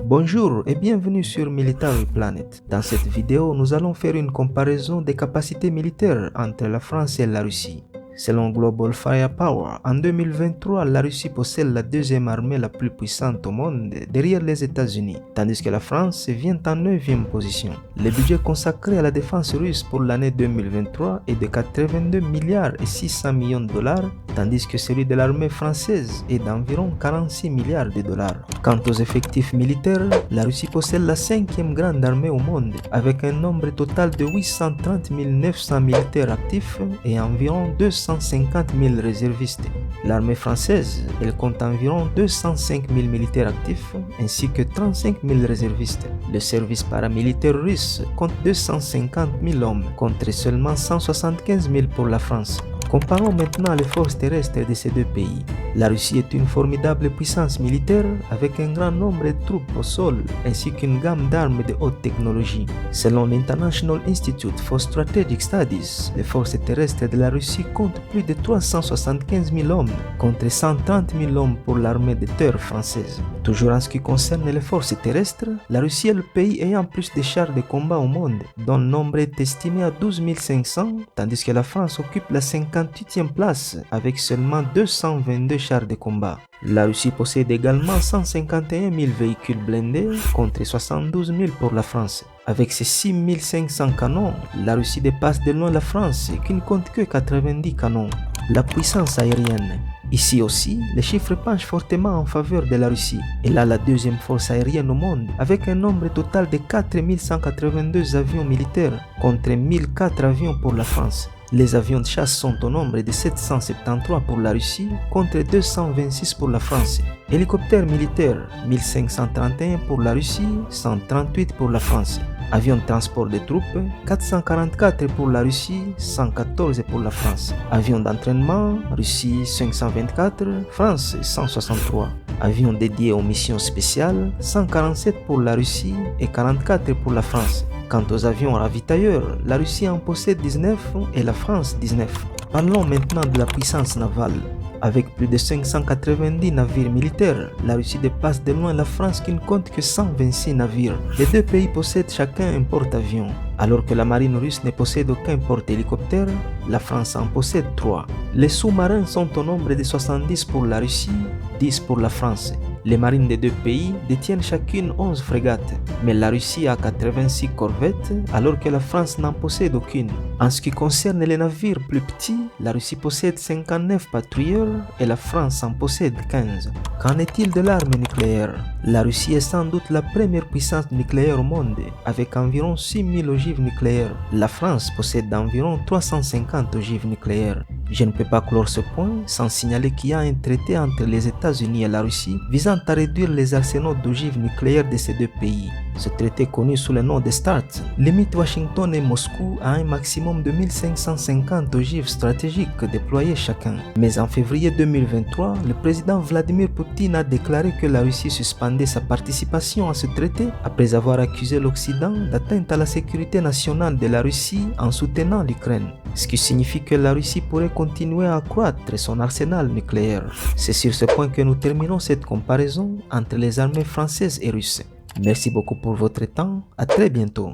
Bonjour et bienvenue sur Military Planet. Dans cette vidéo, nous allons faire une comparaison des capacités militaires entre la France et la Russie. Selon Global Firepower, en 2023, la Russie possède la deuxième armée la plus puissante au monde derrière les États-Unis, tandis que la France vient en 9e position. Le budget consacré à la défense russe pour l'année 2023 est de 82 milliards et 600 millions de dollars, tandis que celui de l'armée française est d'environ 46 milliards de dollars. Quant aux effectifs militaires, la Russie possède la 5e grande armée au monde, avec un nombre total de 830 900 militaires actifs et environ 250 000 réservistes. L'armée française, elle compte environ 205 000 militaires actifs ainsi que 35 000 réservistes. Le service paramilitaire russe compte 250 000 hommes contre seulement 175 000 pour la France. Comparons maintenant les forces terrestres de ces deux pays. La Russie est une formidable puissance militaire avec un grand nombre de troupes au sol ainsi qu'une gamme d'armes de haute technologie. Selon l'International Institute for Strategic Studies, les forces terrestres de la Russie comptent plus de 375 000 hommes contre 130 000 hommes pour l'armée de terre française. Toujours en ce qui concerne les forces terrestres, la Russie est le pays ayant plus de chars de combat au monde, dont le nombre est estimé à 12 500, tandis que la France occupe la 58e place avec seulement 222 chars de combat. La Russie possède également 151 000 véhicules blindés contre 72 000 pour la France. Avec ses 6 500 canons, la Russie dépasse de loin la France qui ne compte que 90 canons. La puissance aérienne. Ici aussi, les chiffres penchent fortement en faveur de la Russie. Elle a la deuxième force aérienne au monde, avec un nombre total de 4 182 avions militaires contre 1004 avions pour la France. Les avions de chasse sont au nombre de 773 pour la Russie contre 226 pour la France. Hélicoptères militaires, 1531 pour la Russie, 138 pour la France. Avions de transport de troupes, 444 pour la Russie, 114 pour la France. Avions d'entraînement, Russie 524, France 163. Avions dédiés aux missions spéciales, 147 pour la Russie et 44 pour la France. Quant aux avions ravitailleurs, la Russie en possède 19 et la France 19. Parlons maintenant de la puissance navale. Avec plus de 590 navires militaires, la Russie dépasse de loin la France qui ne compte que 126 navires. Les deux pays possèdent chacun un porte-avions. Alors que la marine russe ne possède aucun porte-hélicoptère, la France en possède 3. Les sous-marins sont au nombre de 70 pour la Russie, 10 pour la France. Les marines des deux pays détiennent chacune 11 frégates, mais la Russie a 86 corvettes alors que la France n'en possède aucune. En ce qui concerne les navires plus petits, la Russie possède 59 patrouilleurs et la France en possède 15. Qu'en est-il de l'arme nucléaire? La Russie est sans doute la première puissance nucléaire au monde, avec environ 6000 ogives nucléaires. La France possède environ 350 ogives nucléaires. Je ne peux pas clore ce point sans signaler qu'il y a un traité entre les États-Unis et la Russie visant à réduire les arsenaux d'ogives nucléaires de ces deux pays. Ce traité, connu sous le nom de START, limite Washington et Moscou à un maximum de 1550 ogives stratégiques déployées chacun. Mais en février 2023, le président Vladimir Poutine a déclaré que la Russie suspendait sa participation à ce traité après avoir accusé l'Occident d'atteinte à la sécurité nationale de la Russie en soutenant l'Ukraine. Ce qui signifie que la Russie pourrait continuer à accroître son arsenal nucléaire. C'est sur ce point que nous terminons cette comparaison entre les armées françaises et russes. Merci beaucoup pour votre temps, à très bientôt.